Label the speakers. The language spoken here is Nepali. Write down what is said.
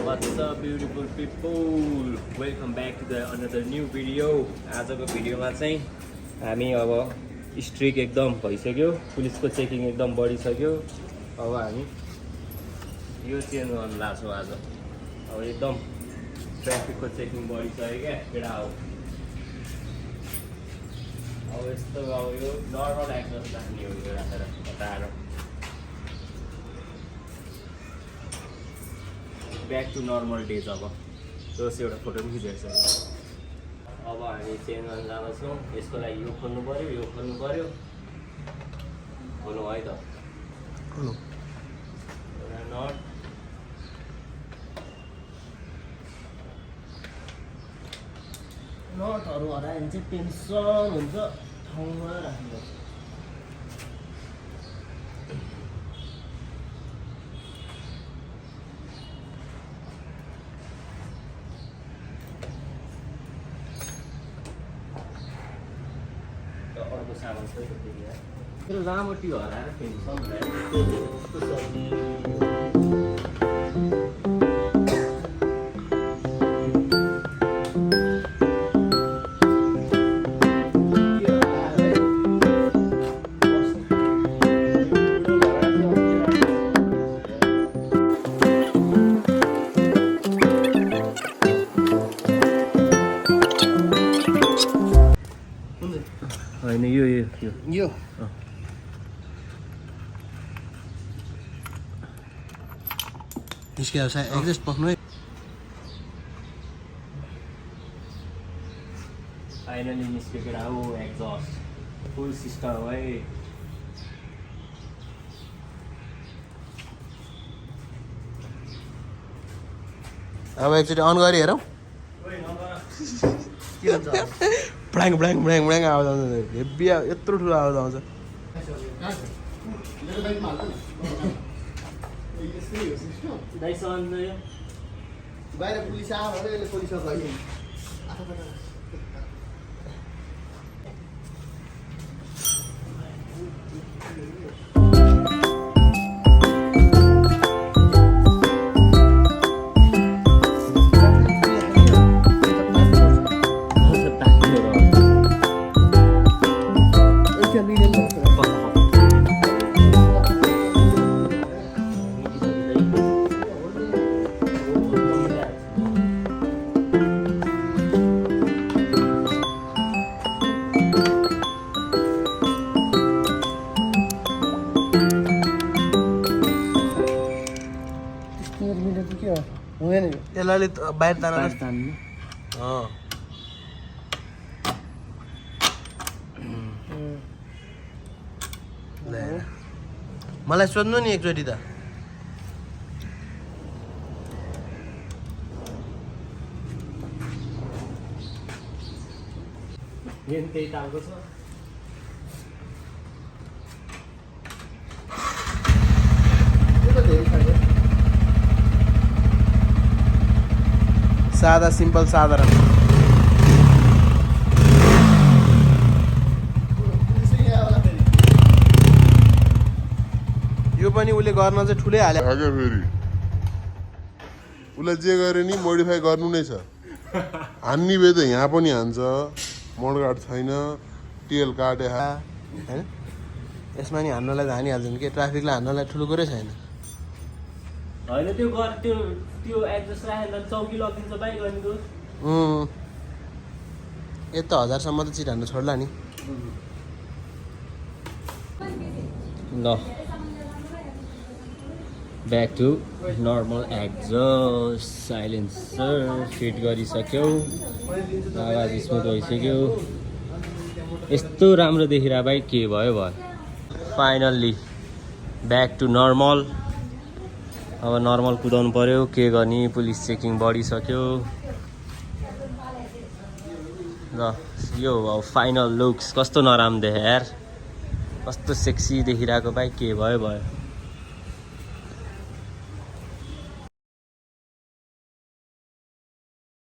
Speaker 1: What's up beautiful people? Welcome back to the another new video. आजको भिडियोमा चाहिँ हामी अब स्ट्रिक एकदम भइसक्यो, पुलिसको चेकिङ एकदम बढिसक्यो। अब हामी यो चेन्ज गर्न लाग्छौँ आज। अब एकदम ट्राफिकको चेकिङ बढिसक्यो क्या केटा हो। अब यस्तो अब यो नर्मल एक्सर्स राख्ने हो यो राखेर हटाएर ब्याक टु नर्मल डेज। अब त्यो एउटा फोटो पनि खिचेको छ। अब हामी चेन्ज गर्न जाँदैछौँ। यसको लागि यो खोल्नु पऱ्यो, यो खोल्नु पऱ्यो। खोल्नु है त, एउटा नट नटहरू हरायो भने चाहिँ टेन्सन हुन्छ। ठाउँमा राख्नुपर्छ। अर्को सामान चाहिँ त्यो रामोटी हराएर होइन यो
Speaker 2: निस्कियो सायद एक्जस्ट पक्नु है।
Speaker 1: फाइनली निस्क्यो केटा हो एक्जस्ट फुल सिस्टम हो है।
Speaker 2: अब एकचोटि अन गरी हेरौँ। ब्ल्याङ ब्ल्याङ ब्ल्याङ ब्ल्याङ आवाज आउँछ। हेभी यत्रो ठुलो आवाज आउँछ।
Speaker 3: बाहिर पुलिस आयो भने यसले पुलिसमा गयो।
Speaker 2: यसलाई बाहिर तान्नु मलाई सोध्नु नि एकचोटि त।
Speaker 1: त्यही तालको छ।
Speaker 2: सादा सिम्पल साधारण। यो पनि उसले गर्न चाहिँ ठुलै हाल्यो
Speaker 4: फेरि उसलाई जे गरे नि मोडिफाई गर्नु नै छ। हान्ने भए त यहाँ पनि हान्छ। मोडगार्ड छैन, टेल काटे
Speaker 2: होइन। यसमा नि हान्नलाई त हानिहाल्छ नि के, ट्राफिकलाई हान्नलाई ठुलो कुरै छैन।
Speaker 1: होइन त्यो गर त्यो एडजस्ट राखेर चौकी लगिदिन्छ बाइक गर्नेको।
Speaker 2: यता 1000सम्म त चिट हान्न छोड्ला नि।
Speaker 1: ल back to normal exhaust silencer fit गरिसक्यौ। आवाज स्मुथ भइसक्यो। यस्तो राम्रो देखिरह बाइक के भयो। Finally back to normal. अब नर्मल कुदाउनु पर्यो, के गर्ने पुलिस चेकिङ बढिसक्यो। ल यो अब फाइनल लुक्स कस्तो नराम्रो देख्यो यार, कस्तो सेक्सी देखिरहेको बाइक के भयो।